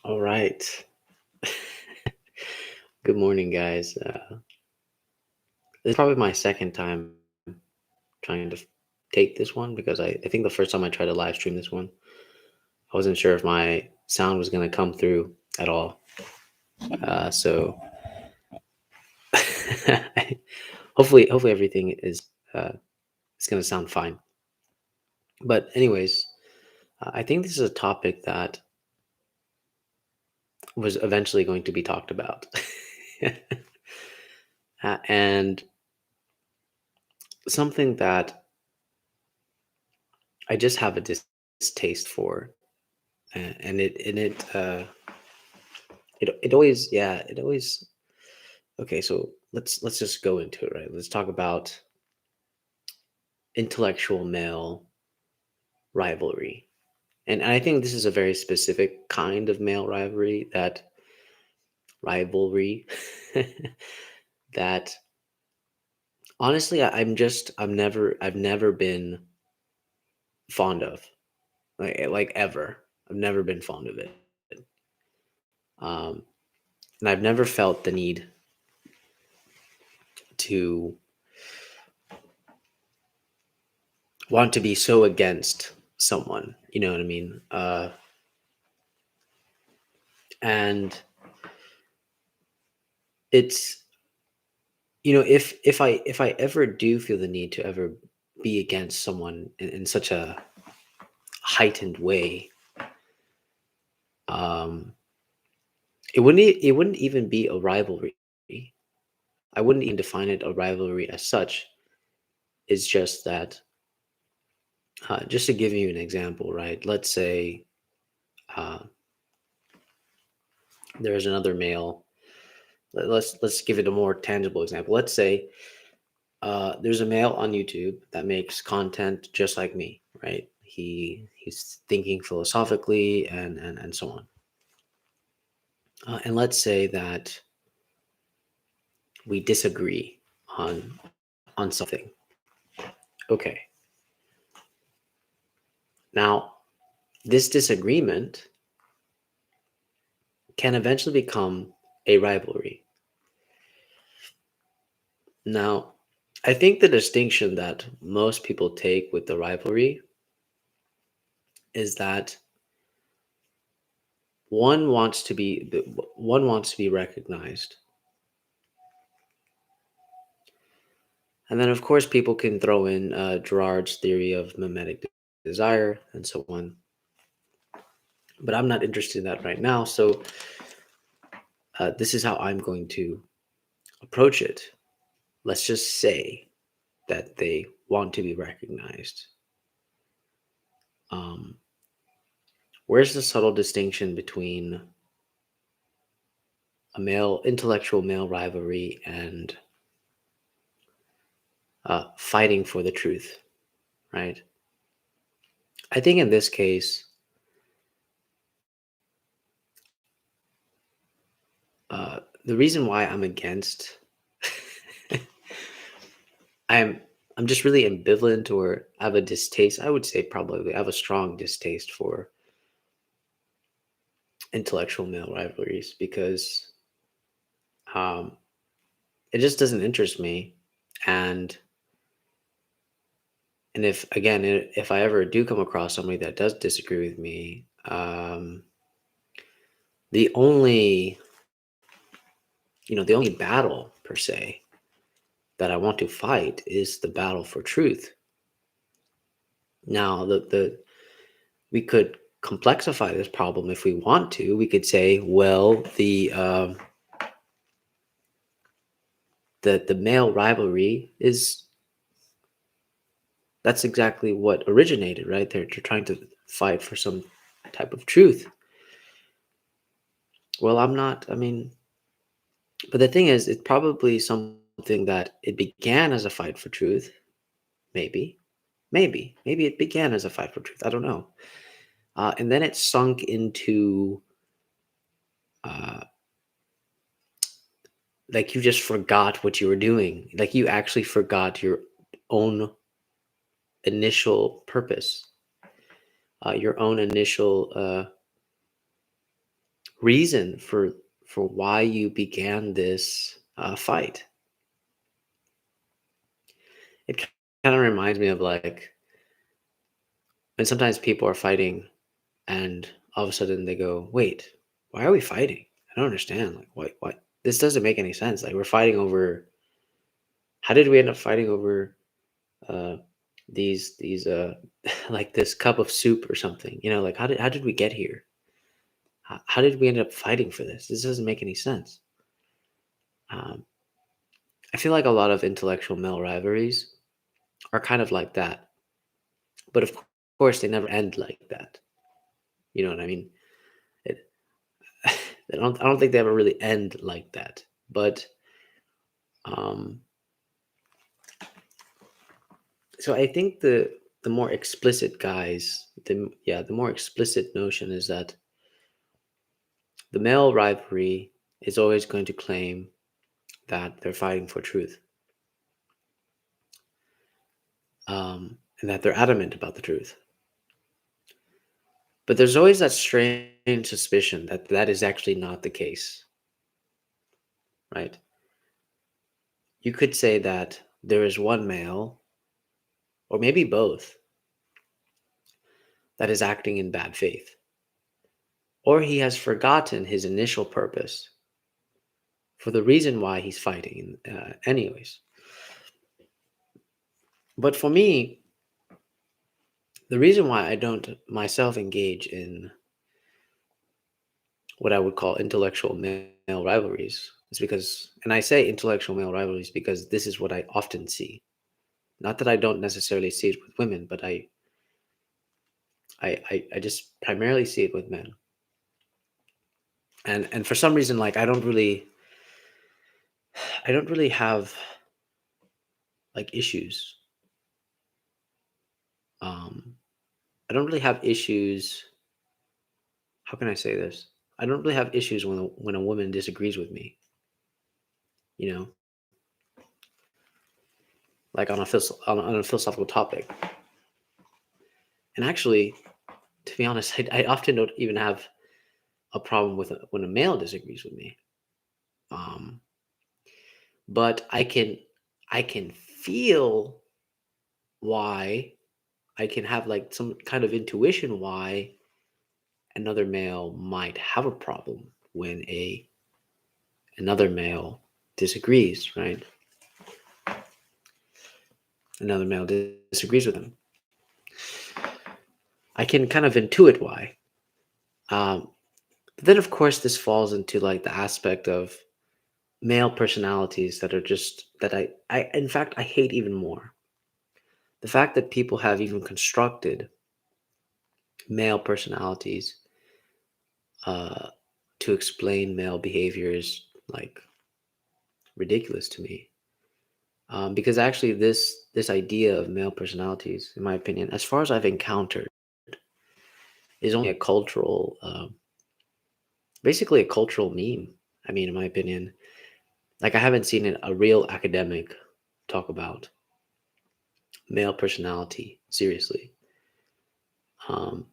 All right. Good morning, guys. This is probably my second time trying to take this one because I think the first time I tried to live stream this one, I wasn't sure if my sound was going to come through at all. So hopefully everything uh, is going to sound fine. But anyways, I think this is a topic that was eventually going to be talked about, and something that I just have a distaste for, and it always, yeah, it always. Okay, so let's just go into it, right? Let's talk about intellectual male rivalry. And I think this is a very specific kind of male rivalry that honestly I've never been fond of. Like ever. I've never been fond of it. Um and I've never felt the need to want to be so against someone, you know what I mean? And it's if I ever do feel the need to ever be against someone in such a heightened way, um it wouldn't even be a rivalry. I wouldn't even define it a rivalry as such. It's just that, just to give you an example, right? Let's say, uh, there's another male. Let's give it a more tangible example. Let's say, there's a male on YouTube that makes content just like me, right? He's thinking philosophically and so on. And let's say that we disagree on something. Okay. Now, this disagreement can eventually become a rivalry. Now, I think the distinction that most people take with the rivalry is that one wants to be recognized. And then, of course, people can throw in Girard's theory of mimetic desire and so on. But I'm not interested in that right now. So, this is how I'm going to approach it. Let's just say that they want to be recognized. Um, where's the subtle distinction between a intellectual male rivalry and fighting for the truth, right? I think in this case, the reason why I'm against, I'm I'm just really ambivalent, or I have a distaste. I would say probably I have a strong distaste for intellectual male rivalries because, um, it just doesn't interest me. And if I ever do come across somebody that does disagree with me, the only the only battle per se that I want to fight is the battle for truth. Now, the we could complexify this problem if we want to. We could say, well, the male rivalry is that's exactly what originated, right? They're trying to fight for some type of truth. Well, I'm not. I mean, but the thing is, it's probably something that it began as a fight for truth. Maybe, maybe it began as a fight for truth. I don't know. And then it sunk into, uh, like, you just forgot what you were doing. Like, you actually forgot your own initial purpose, your own initial reason for why you began this fight. It kind of reminds me of like when sometimes people are fighting and all of a sudden they go, "Wait, why are we fighting? I don't understand. Like, what? This doesn't make any sense. Like, we're fighting over. How did we end up fighting over uh, these like this cup of soup or something? You know, like how did we get here? How did we end up fighting for this? This doesn't make any sense." Um, I feel like a lot of intellectual male rivalries are kind of like that, but of course they never end like that. You know what I mean? It, I don't think they ever really end like that. But um, so I think the more explicit guys, the more explicit notion is that the male rivalry is always going to claim that they're fighting for truth, and that they're adamant about the truth. But there's always that strange suspicion that that is actually not the case, right? You could say that there is one male, or maybe both, that is acting in bad faith, or he has forgotten his initial purpose for the reason why he's fighting, anyways. But for me, the reason why I don't myself engage in what I would call intellectual male rivalries is because, and I say intellectual male rivalries because this is what I often see. Not that I don't necessarily see it with women, but I just primarily see it with men. And for some reason, like I don't really have like issues. Um, I don't really have issues. How can I say this? I don't really have issues when a woman disagrees with me. You know, like on a philosophical topic. And actually, to be honest, I often don't even have a problem with when a male disagrees with me. Um, but I can feel why. I can have like some kind of intuition why another male might have a problem when a another male disagrees, right? Another male disagrees with him. I can kind of intuit why. But then, of course, this falls into like the aspect of male personalities that are just that I in fact I hate even more. The fact that people have even constructed male personalities uh, to explain male behavior is like ridiculous to me. Because actually, this idea of male personalities, in my opinion, as far as I've encountered, is only a cultural, basically a cultural meme. I mean, in my opinion, like I haven't seen a real academic talk about male personality seriously. Um,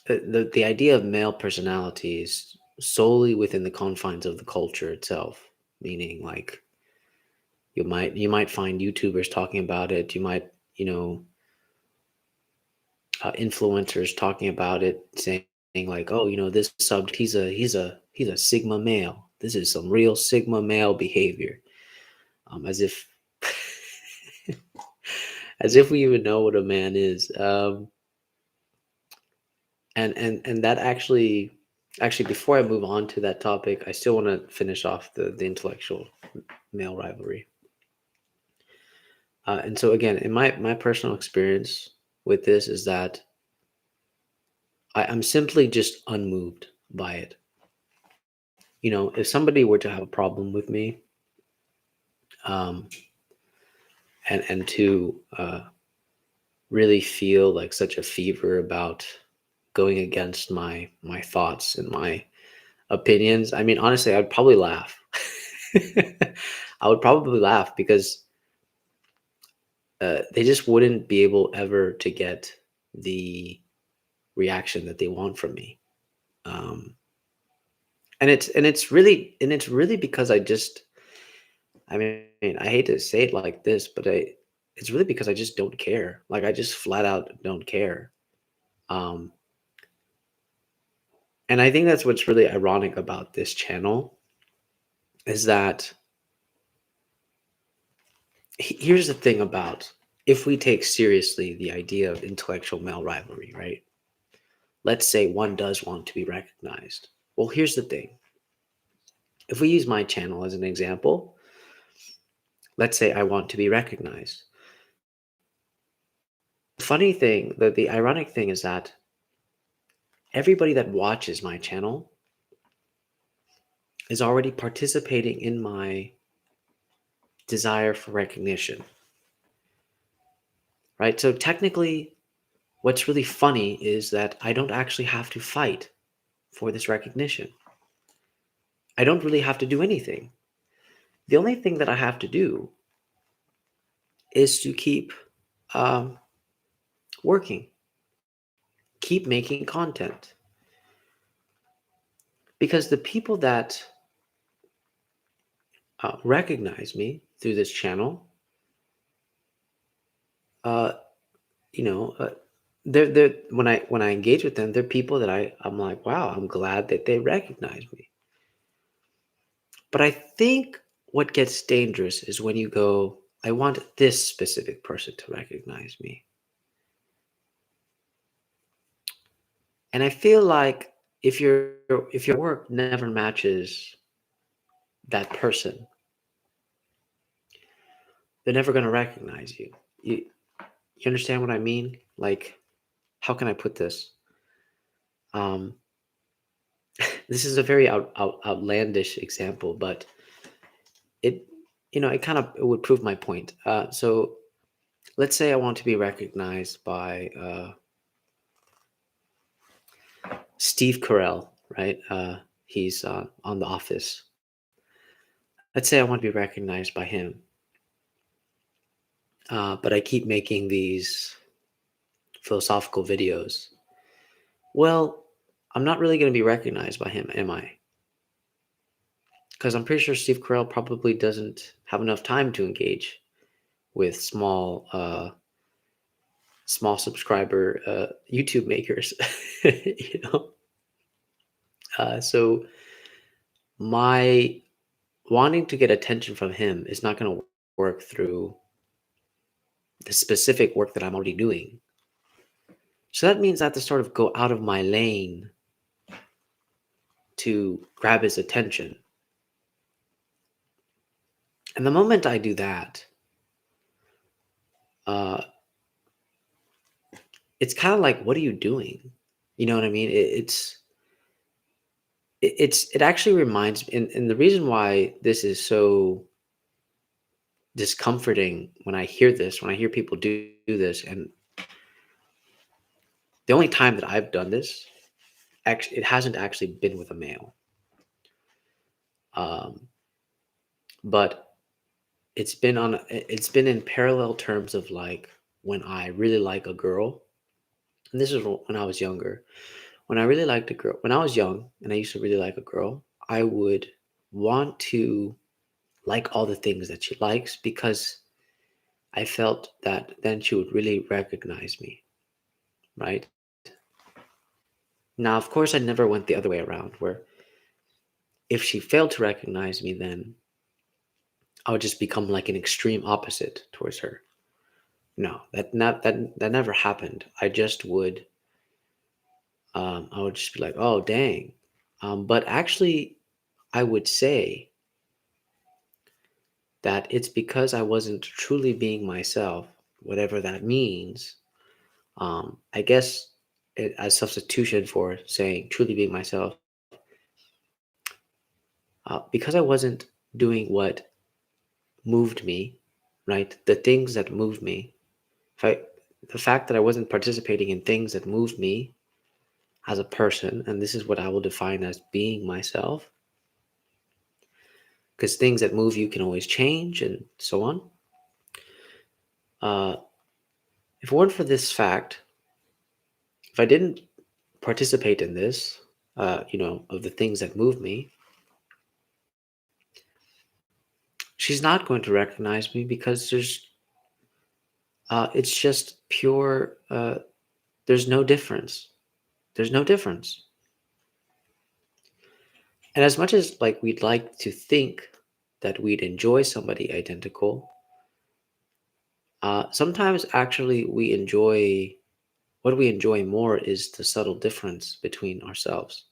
the idea of male personality is solely within the confines of the culture itself, meaning like you might find YouTubers talking about it. You might, influencers talking about it, saying like, "Oh, this subject, he's a sigma male. This is some real sigma male behavior," as if as if we even know what a man is. And that actually before I move on to that topic, I still want to finish off the intellectual male rivalry. And so again, in my personal experience with this is that I'm simply just unmoved by it. If somebody were to have a problem with me, um, and to really feel like such a fever about going against my thoughts and my opinions, I mean, honestly, I'd probably laugh. I would probably laugh because they just wouldn't be able ever to get the reaction that they want from me. Um, and it's really because I mean, I hate to say it like this, but it's really because I just don't care. Like I just flat out don't care. Um, and I think that's what's really ironic about this channel is that here's the thing about if we take seriously the idea of intellectual male rivalry, right? Let's say one does want to be recognized. Well, here's the thing. If we use my channel as an example, let's say I want to be recognized. Funny thing, the ironic thing is that everybody that watches my channel is already participating in my desire for recognition, right? So technically, what's really funny is that I don't actually have to fight for this recognition. I don't really have to do anything. The only thing that I have to do is to keep um, working, keep making content. Because the people that recognize me through this channel, uh, you know, they're when I engage with them, they're people that I'm like, wow, I'm glad that they recognize me. But I think what gets dangerous is when you go, I want this specific person to recognize me. And I feel like if your work never matches that person, they're never going to recognize you. You understand what I mean? Like, how can I put this? Um, this is a very outlandish example, but it, it kind of it would prove my point. So let's say I want to be recognized by Steve Carell, right? He's on The Office. Let's say I want to be recognized by him, but I keep making these philosophical videos. Well, I'm not really going to be recognized by him, am I? Because I'm pretty sure Steve Carell probably doesn't have enough time to engage with small subscriber YouTube makers, you know. So my wanting to get attention from him is not going to work through the specific work that I'm already doing. So that means I have to sort of go out of my lane to grab his attention. And the moment I do that, uh, it's kind of like, what are you doing? You know what I mean? It actually reminds me, and the reason why this is so discomforting when I hear this, when I hear people do this, and the only time that I've done this, actually, it hasn't actually been with a male, um, but it's been in parallel terms of like when I really like a girl, and this is when I was younger. When I really liked a girl, when I was young, and I used to really like a girl, I would want to like all the things that she likes because I felt that then she would really recognize me, right? Now, of course, I never went the other way around, where if she failed to recognize me, then I would just become like an extreme opposite towards her. No, that never happened. I would just be like, oh dang. But actually, I would say that it's because I wasn't truly being myself, whatever that means. I guess as substitution for saying truly being myself, because I wasn't doing what moved me, right? The things that moved me. If I, the fact that I wasn't participating in things that moved me as a person, and this is what I will define as being myself, because things that move you can always change and so on. Uh, if it weren't for this fact, if I didn't participate in this, of the things that move me, she's not going to recognize me because it's just pure. There's no difference. There's no difference. And as much as like we'd like to think that we'd enjoy somebody identical, sometimes actually what we enjoy more is the subtle difference between ourselves.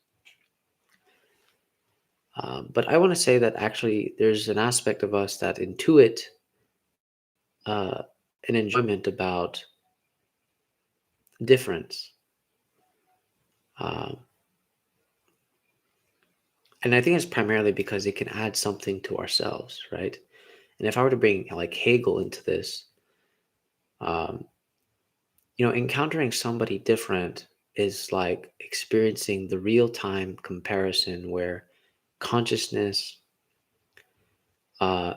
But I want to say that actually there's an aspect of us that intuit uh, an enjoyment about difference. Um, and I think it's primarily because it can add something to ourselves, right? And if I were to bring like Hegel into this, um, encountering somebody different is like experiencing the real time comparison where consciousness uh,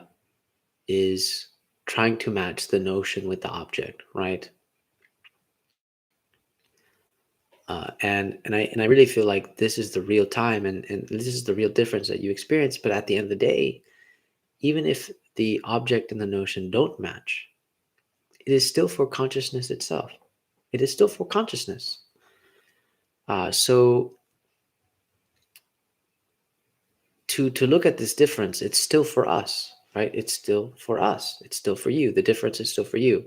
is trying to match the notion with the object, right? And I really feel like this is the real time, and this is the real difference that you experience. But at the end of the day, even if the object and the notion don't match, it is still for consciousness itself. It is still for consciousness. So to look at this difference, it's still for us, right? It's still for us. It's still for you. The difference is still for you.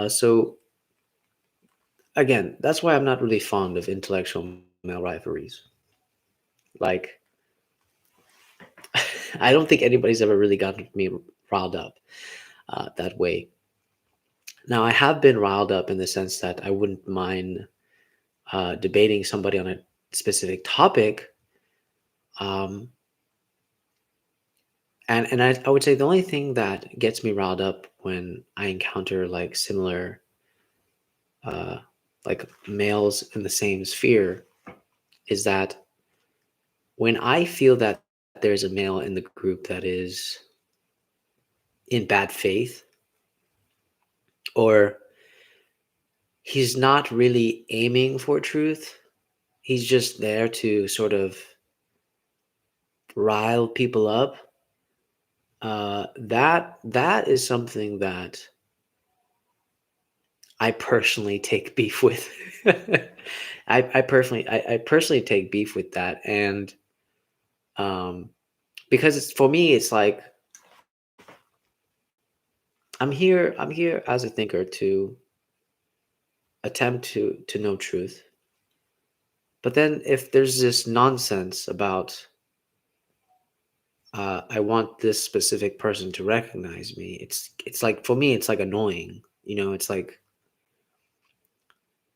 So again, that's why I'm not really fond of intellectual male rivalries. Like, I don't think anybody's ever really gotten me riled up that way. Now, I have been riled up in the sense that I wouldn't mind debating somebody on a specific topic. Um, and I would say the only thing that gets me riled up when I encounter like similar, uh, like males in the same sphere, is that when I feel that there's a male in the group that is in bad faith, or he's not really aiming for truth, he's just there to sort of rile people up. That is something that I personally take beef with. I personally take beef with that, and um, because it's for me, it's like I'm here as a thinker to attempt to know truth. But then if there's this nonsense about I want this specific person to recognize me, it's like for me, it's like annoying. It's like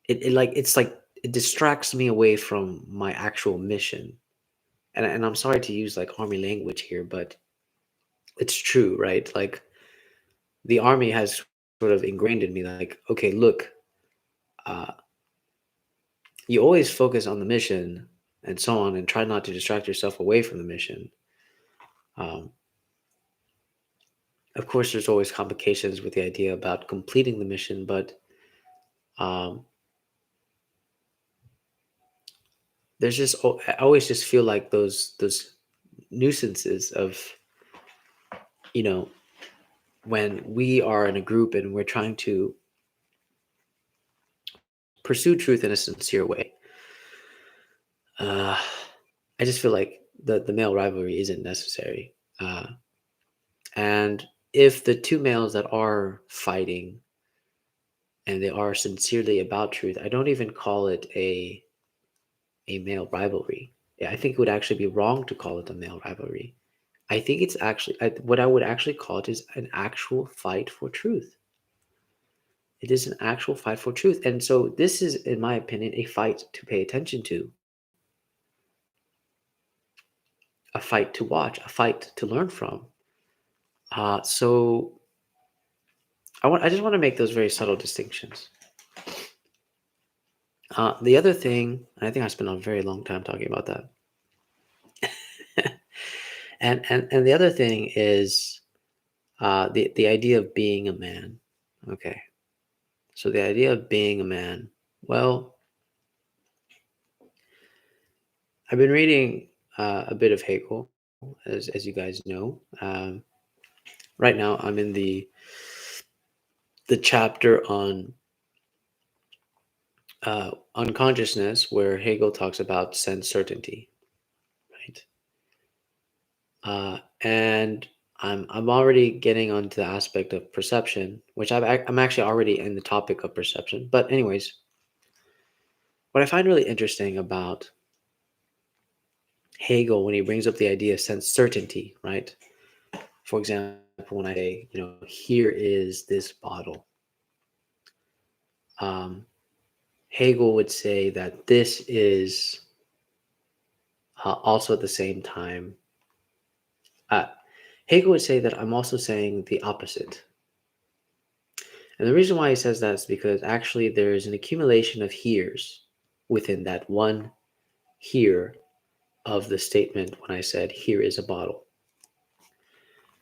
it's like it distracts me away from my actual mission. And I'm sorry to use like army language here, but it's true, right? Like the army has sort of ingrained in me, like, okay, look, uh, you always focus on the mission and so on, and try not to distract yourself away from the mission. Um, of course, there's always complications with the idea about completing the mission, but um, I always just feel like those nuisances of you know when we are in a group and we're trying to pursue truth in a sincere way. uh, I just feel like the male rivalry isn't necessary. And if the two males that are fighting and they are sincerely about truth, I don't even call it a male rivalry. Yeah, I think it would actually be wrong to call it a male rivalry. I think it's actually what I would actually call it is an actual fight for truth. It is an actual fight for truth. And so this is, in my opinion, a fight to pay attention to, a fight to watch, a fight to learn from. So I just want to make those very subtle distinctions. The other thing, and I think I spent a very long time talking about that. And the other thing is the idea of being a man. Okay, so the idea of being a man. Well, I've been reading a bit of Hegel, as you guys know. Right now, I'm in the chapter on unconsciousness, where Hegel talks about sense certainty, right? And I'm already getting onto the aspect of perception, which I'm actually already in the topic of perception. But anyways, what I find really interesting about Hegel when he brings up the idea of sense certainty, right? For example, when I say, here is this bottle, um, Hegel would say that this is also at the same time. Uh, Hegel would say that I'm also saying the opposite. And the reason why he says that is because actually there is an accumulation of heres within that one here of the statement when I said, here is a bottle,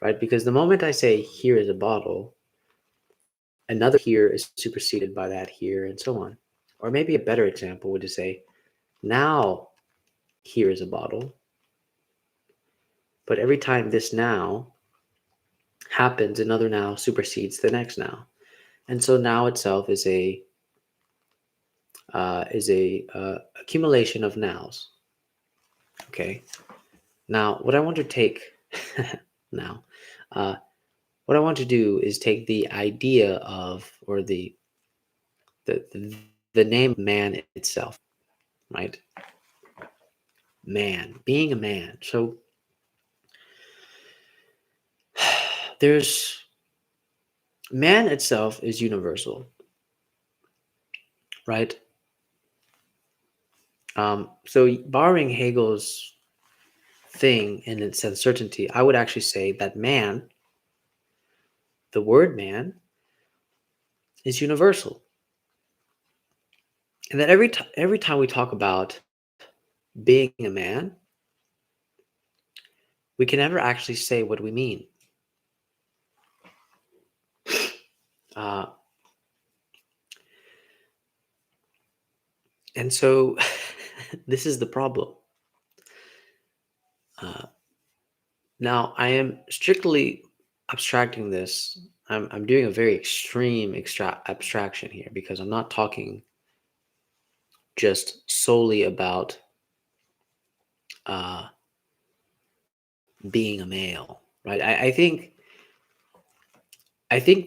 right? Because the moment I say, here is a bottle, another here is superseded by that here and so on. Or maybe a better example would to say, now here is a bottle. But every time this now happens, another now supersedes the next now. And so now itself is a accumulation of nows. Okay. Now, what I want to take now, uh, what I want to do is take the idea of, or the the name man itself, right? Man, being a man. So there's man itself is universal, right? So borrowing Hegel's thing in its uncertainty, I would actually say that man, the word man, is universal, and that every time we talk about being a man, we can never actually say what we mean. Uh, and so this is the problem. Uh, Now, I am strictly abstracting this. I'm doing a very extreme abstraction here because I'm not talking just solely about uh, being a male, right? I think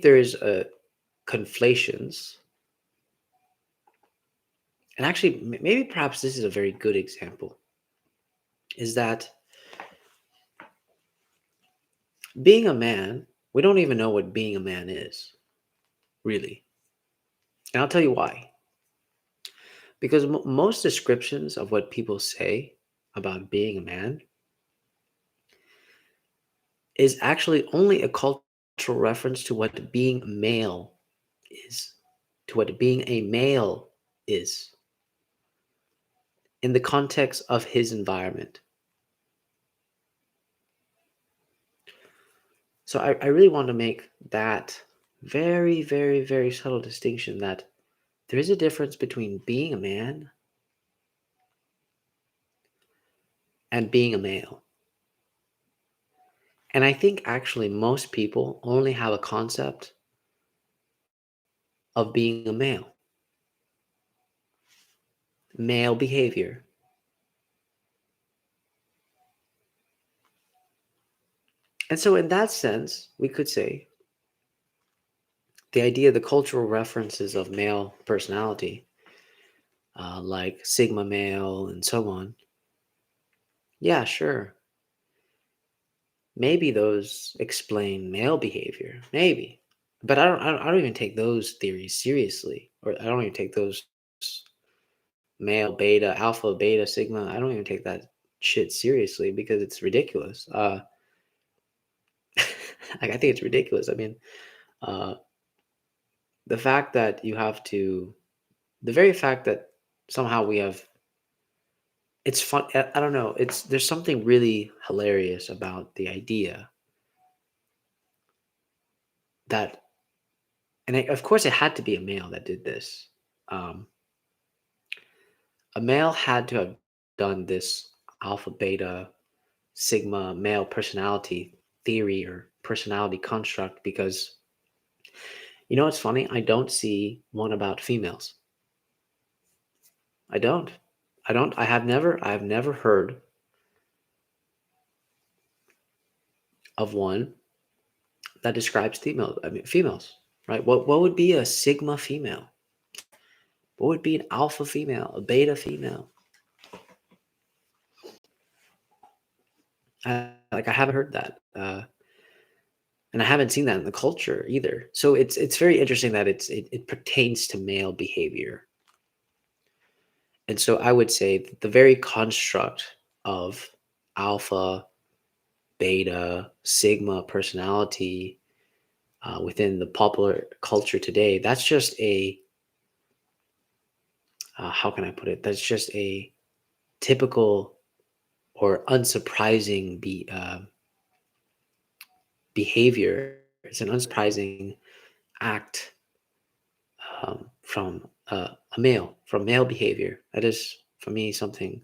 there's a conflations, and actually, maybe perhaps this is a very good example. Is that being a man? We don't even know what being a man is, really, and I'll tell you why. Because most descriptions of what people say about being a man is actually only a cultural reference to what being male is, to what being a male is in the context of his environment. So I really want to make that very, very, very subtle distinction that there is a difference between being a man and being a male. And I think actually most people only have a concept of being a male behavior. And so, in that sense, we could say the idea, the cultural references of male personality, like Sigma male and so on, yeah, sure. Maybe those explain male behavior, maybe. But I don't even take those theories seriously, or I don't even take those male, beta, alpha, beta, sigma. I don't even take that shit seriously because it's ridiculous. Like, I think it's ridiculous. I mean, uh, the fact that you have to, the very fact that somehow we have, it's fun. I don't know. There's something really hilarious about the idea that, and of course, it had to be a male that did this. Um, a male had to have done this alpha, beta, sigma, male personality theory or personality construct because it's funny? I don't see one about females. I don't. I have never heard of one that describes females, right? What would be a sigma female? What would be an alpha female, a beta female? I haven't heard that, and I haven't seen that in the culture either. So it's very interesting that it pertains to male behavior, and so I would say that the very construct of alpha, beta, sigma personality within the popular culture today, that's just a how can I put it? That's just a typical or unsurprising behavior. It's an unsurprising act from from male behavior. That is, for me, something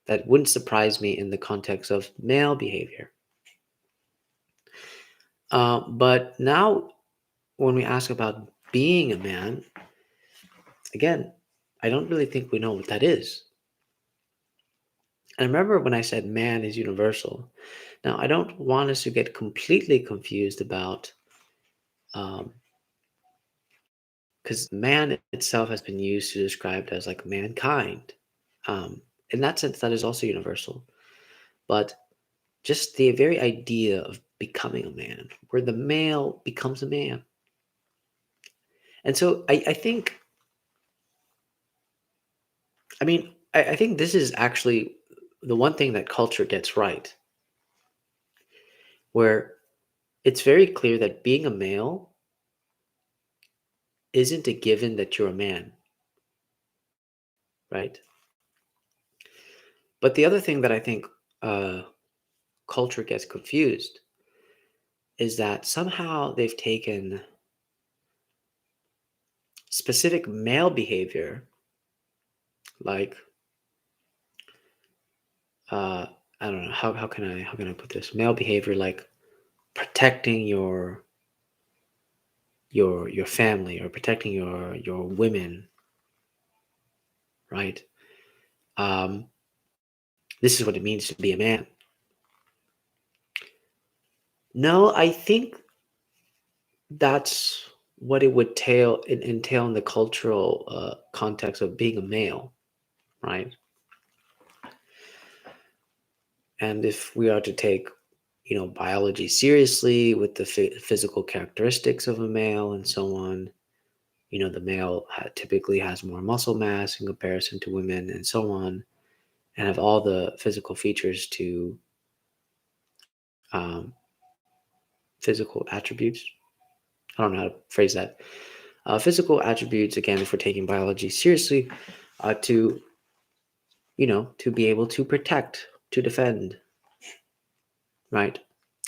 that wouldn't surprise me in the context of male behavior. But now, when we ask about being a man, again, I don't really think we know what that is. And remember when I said man is universal. Now, I don't want us to get completely confused about, because man itself has been used to describe as like mankind. In that sense, that is also universal. But just the very idea of becoming a man, where the male becomes a man. And so I think, I think this is actually the one thing that culture gets right, where it's very clear that being a male isn't a given that you're a man, right? But the other thing that I think uh, culture gets confused is that somehow they've taken specific male behavior, like uh, I don't know how can I put this male behavior, like protecting your family or protecting your women, right? Um, this is what it means to be a man. No, I think that's what it would entail in the cultural context of being a male, right? And if we are to take, biology seriously with the physical characteristics of a male and so on, the male typically has more muscle mass in comparison to women and so on, and have all the physical features to um, physical attributes. I don't know how to phrase that. Physical attributes, again, if we're taking biology seriously, to to be able to protect, to defend, right?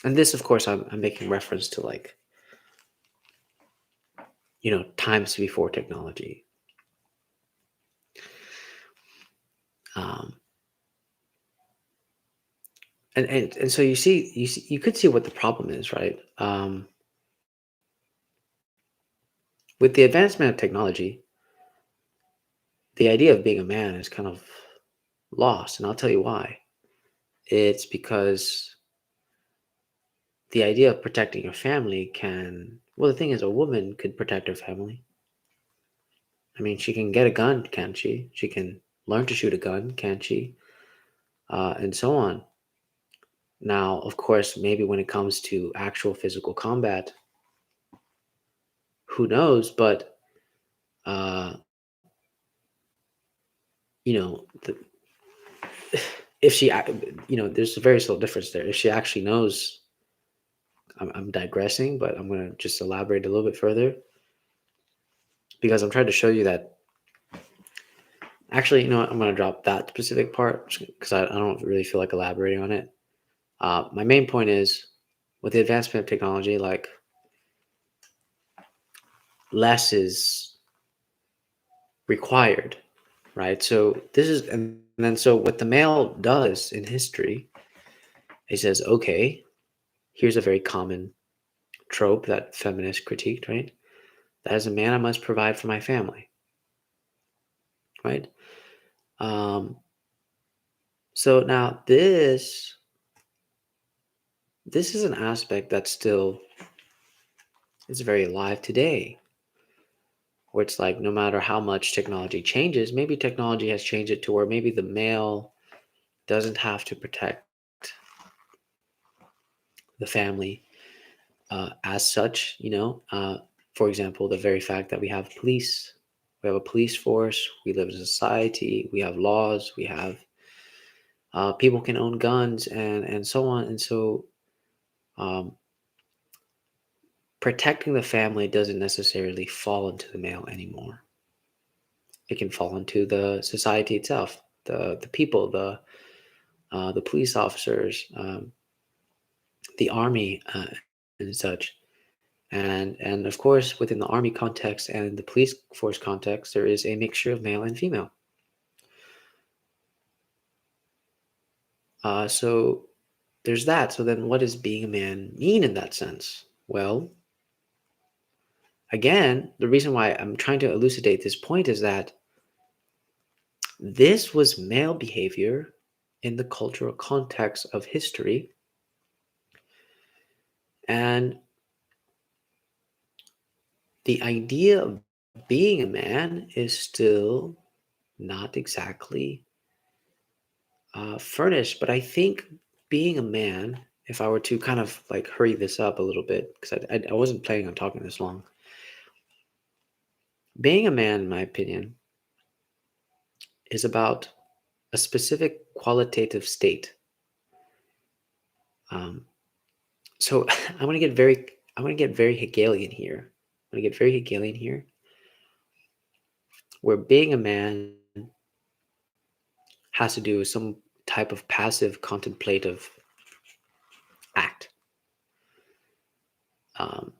And this, of course, I'm making reference to, like, times before technology. Um, and so you could see what the problem is, right? With the advancement of technology, the idea of being a man is kind of lost, and I'll tell you why. It's because the idea of protecting your family well, the thing is, a woman could protect her family. I mean, she can get a gun, can't she? She can learn to shoot a gun, can't she? And so on. Now, of course, maybe when it comes to actual physical combat, who knows? But uh, the, if there's a very subtle difference there. If she actually knows, I'm digressing, but I'm going to just elaborate a little bit further because I'm trying to show you that. Actually, what, I'm going to drop that specific part because I don't really feel like elaborating on it. My main point is, with the advancement of technology, like, less is required, right? So this is, and then so what the male does in history, he says, okay, here's a very common trope that feminists critiqued, right? That as a man, I must provide for my family, right? Um, so now this is an aspect that still is very alive today, where it's like no matter how much technology changes, maybe technology has changed it to where maybe the male doesn't have to protect the family as such. For example, the very fact that we have a police force, we live in a society, we have laws, we have people can own guns and so on, and so um, protecting the family doesn't necessarily fall into the male anymore. It can fall into the society itself, the people, the police officers, the army, and such. And of course, within the army context and the police force context, there is a mixture of male and female. So there's that. So then, what does being a man mean in that sense? Well, again, the reason why I'm trying to elucidate this point is that this was male behavior in the cultural context of history. And the idea of being a man is still not exactly furnished. But I think being a man, if I were to kind of like hurry this up a little bit, because I wasn't planning on talking this long, being a man, in my opinion, is about a specific qualitative state. Um, so I'm going to get very Hegelian here. I'm going to get very Hegelian here, where being a man has to do with some type of passive contemplative act. Um,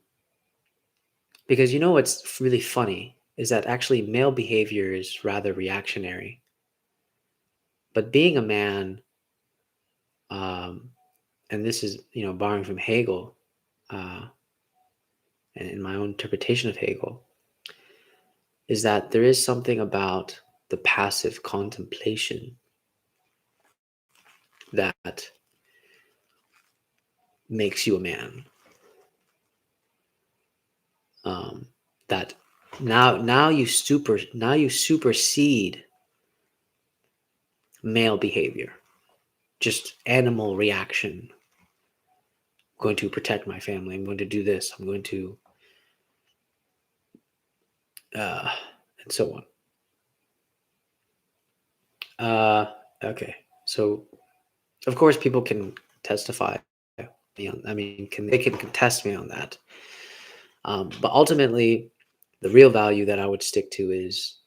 because what's really funny is that actually male behavior is rather reactionary. But being a man, um, and this is, borrowing from Hegel, uh, and in my own interpretation of Hegel, is that there is something about the passive contemplation that makes you a man. Um, that now you supersede male behavior, just animal reaction. I'm going to protect my family. I'm going to do this. I'm going to, uh, and so on. Okay, so of course people can testify me on. I mean, they can contest me on that. But ultimately, the real value that I would stick to is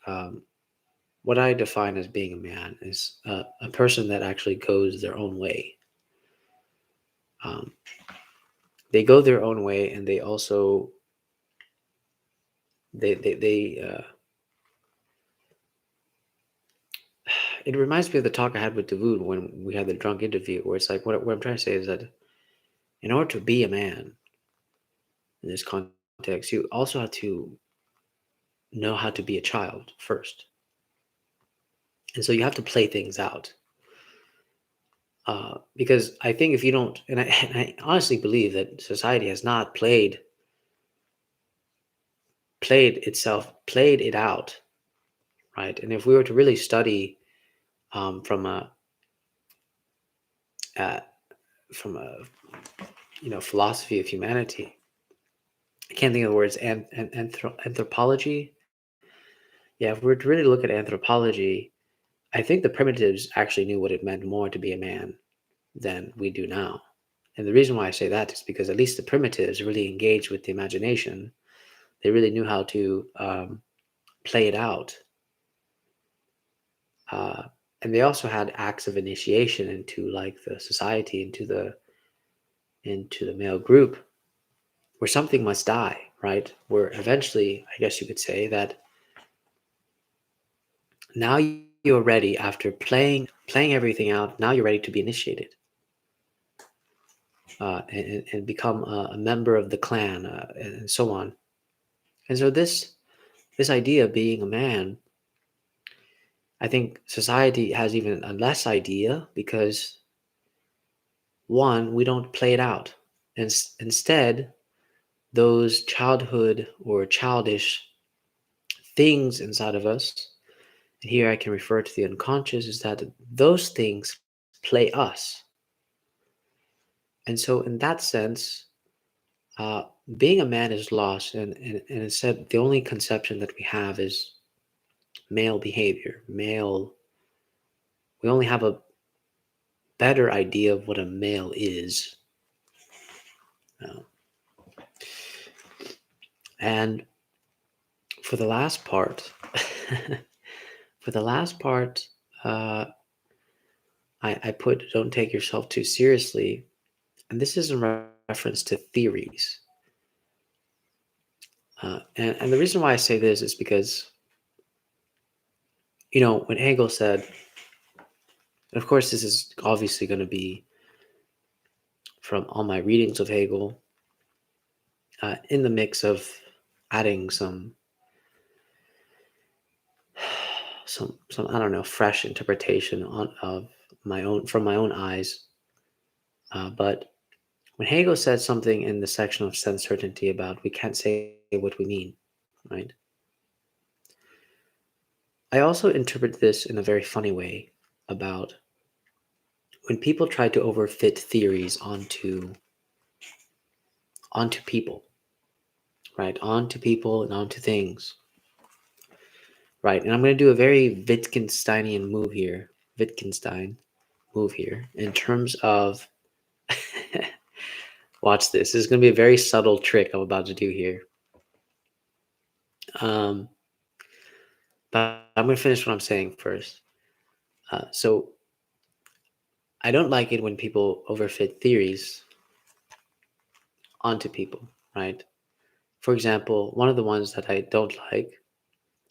what I define as being a man is a person that actually goes their own way. Um, they go their own way, and they also they it reminds me of the talk I had with Davoud when we had the drunk interview, where it's like what I'm trying to say is that in order to be a man in this context, you also have to know how to be a child first, and so you have to play things out. Because I think if you don't, and I honestly believe that society has not played it out, right? And if we were to really study from uh, a philosophy of humanity, I can't think of the words anthropology. Yeah, if we were to really look at anthropology, I think the primitives actually knew what it meant more to be a man than we do now. And the reason why I say that is because at least the primitives really engaged with the imagination. They really knew how to play it out. Uh, and they also had acts of initiation into like the society, into the male group, where something must die, right? Where eventually, I guess you could say that now you're ready after playing everything out. Now you're ready to be initiated, and become a member of the clan, and so on. And so this idea of being a man, I think society has even a less idea because one, we don't play it out, and instead those childhood or childish things inside of us, and here I can refer to the unconscious, is that those things play us. And so, in that sense, uh, being a man is lost, and instead, the only conception that we have is male behavior. We only have a better idea of what a male is. Uh, and for the last part, for the last part, uh, I put don't take yourself too seriously. And this is in reference to theories. And the reason why I say this is because, when Hegel said, of course, this is obviously going to be from all my readings of Hegel, in the mix of adding some I don't know, fresh interpretation of my own from my own eyes. But when Hegel said something in the section of sense certainty about we can't say what we mean, right? I also interpret this in a very funny way about when people try to overfit theories onto people, right? Onto people and onto things, right? And I'm going to do a very Wittgensteinian move here, Wittgenstein move here, in terms of watch this. This is going to be a very subtle trick I'm about to do here. Um, but I'm going to finish what I'm saying first. So I don't like it when people overfit theories onto people, right? For example, one of the ones that I don't like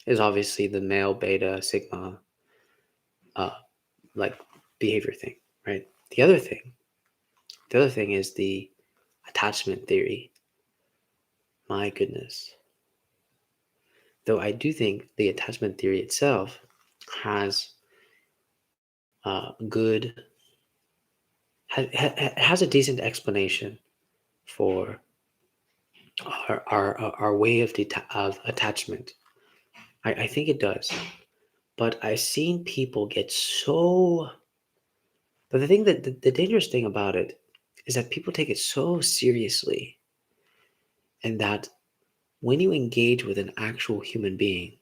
is obviously the male beta sigma, uh, like behavior thing, right? The other thing, the other thing is the attachment theory. My goodness. Though I do think the attachment theory itself has good, has a decent explanation for our way of attachment. I think it does. But I've seen people get so. But the thing that the dangerous thing about it is that people take it so seriously, and that when you engage with an actual human being,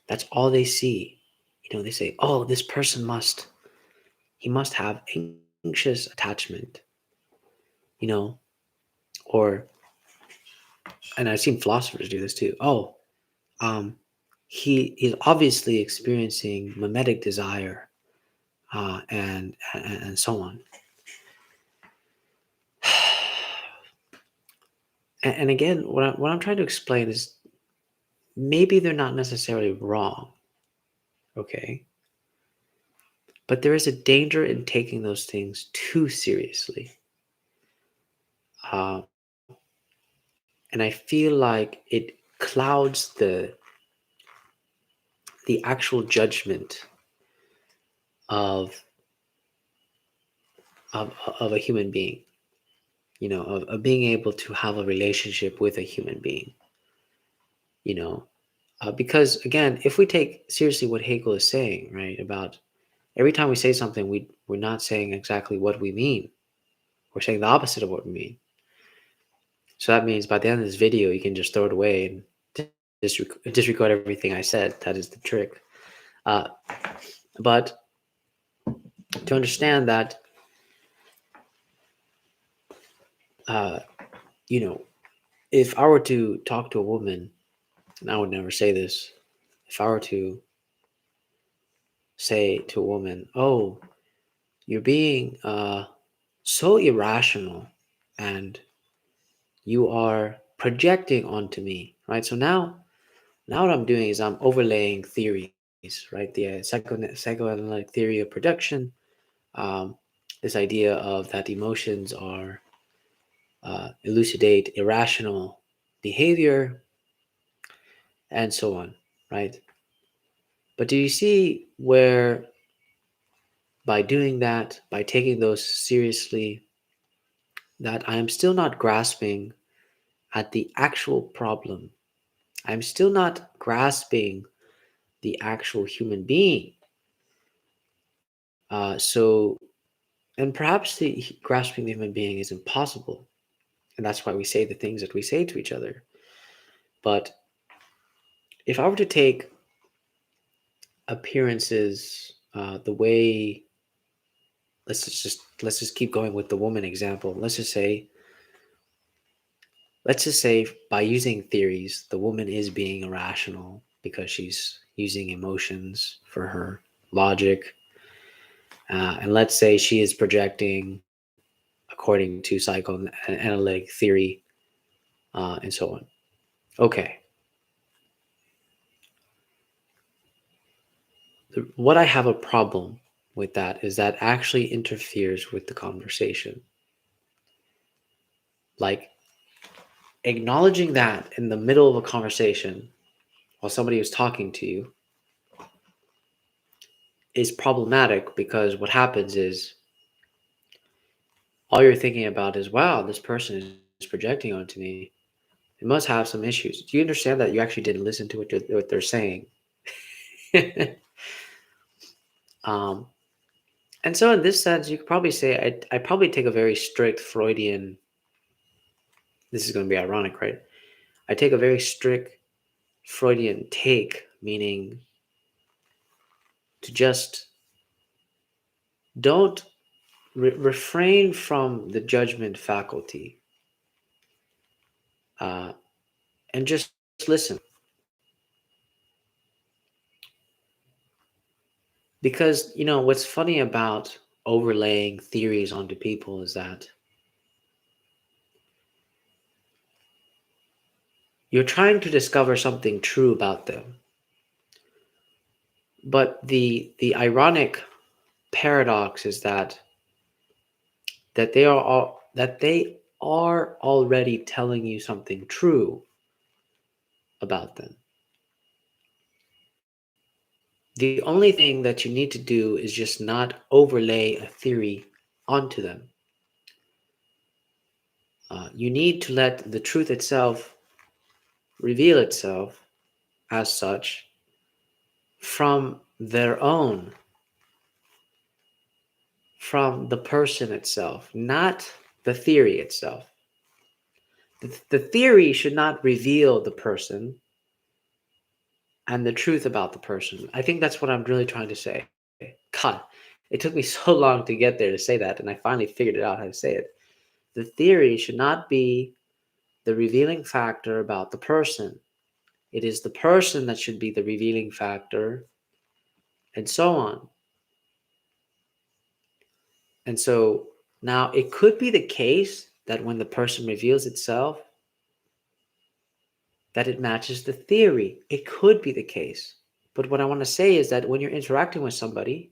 that's all they see. They say, "Oh, this person he must have anxious attachment," you know, or and I've seen philosophers do this too. Oh, um, he is obviously experiencing mimetic desire, and so on. And again, what I'm trying to explain is maybe they're not necessarily wrong, okay? But there is a danger in taking those things too seriously. Uh, and I feel like it clouds the actual judgment of of, of a human being, of being able to have a relationship with a human being, you know. Because again, if we take seriously what Hegel is saying, right, about every time we say something, we're not saying exactly what we mean. We're saying the opposite of what we mean. So that means by the end of this video, you can just throw it away and disregard everything I said. That is the trick. Uh, but to understand that, uh, you know, if I were to talk to a woman, and I would never say this, if I were to say to a woman, "Oh, you're being so irrational, and you are projecting onto me," right? So now what I'm doing is I'm overlaying theories right? The psychoanalytic theory of production, um, this idea of that emotions are elucidate irrational behavior, and so on, right? But do you see where by doing that, by taking those seriously, that I am still not grasping at the actual problem? I'm still not grasping the actual human being. And perhaps grasping the human being is impossible, and that's why we say the things that we say to each other. But if I were to take appearances, the way, let's just keep going with the woman example. Let's just say by using theories, the woman is being irrational because she's using emotions for her logic. And let's say she is projecting according to psychoanalytic theory, and so on. Okay. What I have a problem with that is that actually interferes with the conversation. Like, acknowledging that in the middle of a conversation while somebody is talking to you is problematic, because what happens is all you're thinking about is, wow, this person is projecting onto me. It must have some issues. Do you understand that you actually didn't listen to what they're saying? um, and so, in this sense, you could probably say I probably take a very strict Freudian. This is going to be ironic, right? I take a very strict Freudian take, meaning to just don't refrain from the judgment faculty, uh, and just listen. Because, what's funny about overlaying theories onto people is that you're trying to discover something true about them. But the ironic paradox is that they are already telling you something true about them. The only thing that you need to do is just not overlay a theory onto them. You need to let the truth itself reveal itself as such from from the person itself, not the theory itself. The theory should not reveal the person and the truth about the person. I think that's what I'm really trying to say. God, it took me so long to get there to say that, and I finally figured it out how to say it. The theory should not be the revealing factor about the person. It is the person that should be the revealing factor, and so on. And so now it could be the case that when the person reveals itself, that it matches the theory. It could be the case. But what I want to say is that when you're interacting with somebody,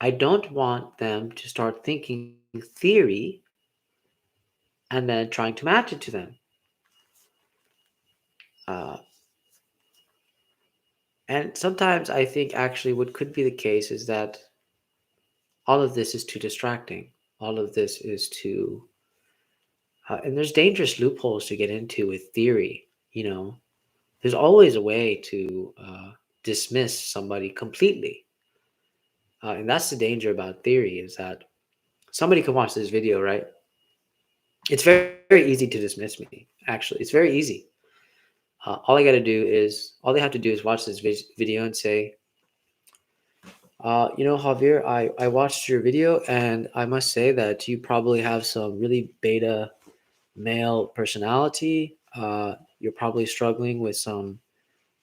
I don't want them to start thinking theory and then trying to match it to them. Uh, and sometimes I think actually what could be the case is that all of this is too distracting. All of this is too, and there's dangerous loopholes to get into with theory. There's always a way to dismiss somebody completely. And that's the danger about theory, is that somebody can watch this video, right? It's very, very easy to dismiss me, actually. It's very easy. All they have to do is watch this video and say, Javier, I watched your video, and I must say that you probably have some really beta male personality. You're probably struggling with some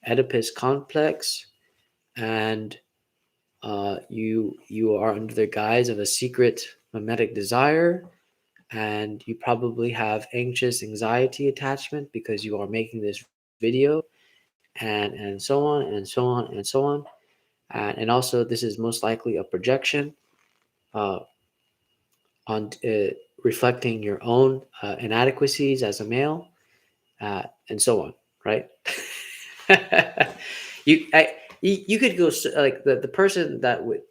Oedipus complex, and you are under the guise of a secret mimetic desire, and you probably have anxious anxiety attachment because you are making this video, and so on and so on and so on. And also, this is most likely a projection uh, on reflecting your own inadequacies as a male, and so on, right? you, I, you could go like the person that would,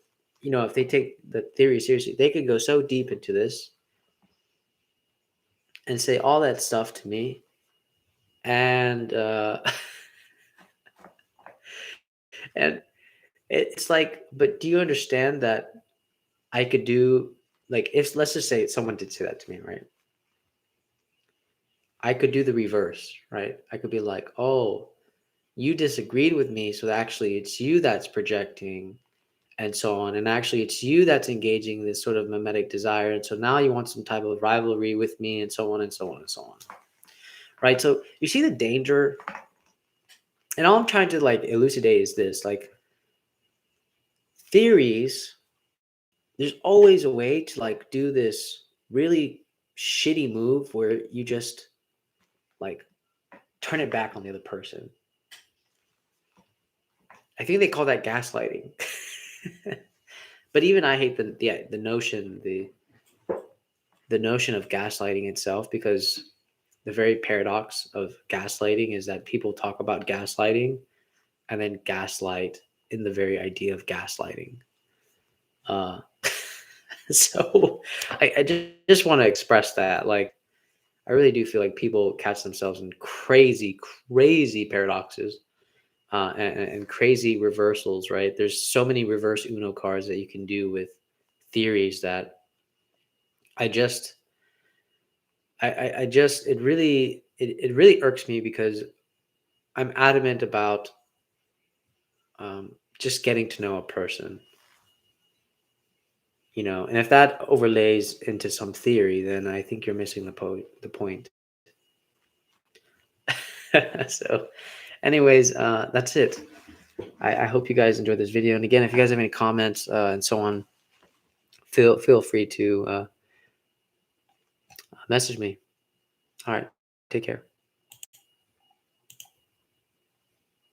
if they take the theory seriously, they could go so deep into this and say all that stuff to me, and and it's like, but do you understand that I could do, like, if let's just say someone did say that to me, right? I could do the reverse, right? I could be like, oh, you disagreed with me, so actually it's you that's projecting and so on. And actually it's you that's engaging this sort of mimetic desire. And so now you want some type of rivalry with me and so on and so on and so on. Right. So you see the danger. And all I'm trying to like elucidate is this, like, theories, there's always a way to like do this really shitty move where you just like turn it back on the other person. I think they call that gaslighting. But even I hate the notion, the notion of gaslighting itself, because the very paradox of gaslighting is that people talk about gaslighting and then gaslight in the very idea of gaslighting. Uh, so I just want to express that. Like, I really do feel like people catch themselves in crazy, crazy paradoxes and crazy reversals, right? There's so many reverse Uno cards that you can do with theories that I just I just it really irks me because I'm adamant about just getting to know a person, and if that overlays into some theory, then I think you're missing the point. So, anyways, that's it. I hope you guys enjoyed this video, and again, if you guys have any comments and so on, feel free to message me. All right, take care.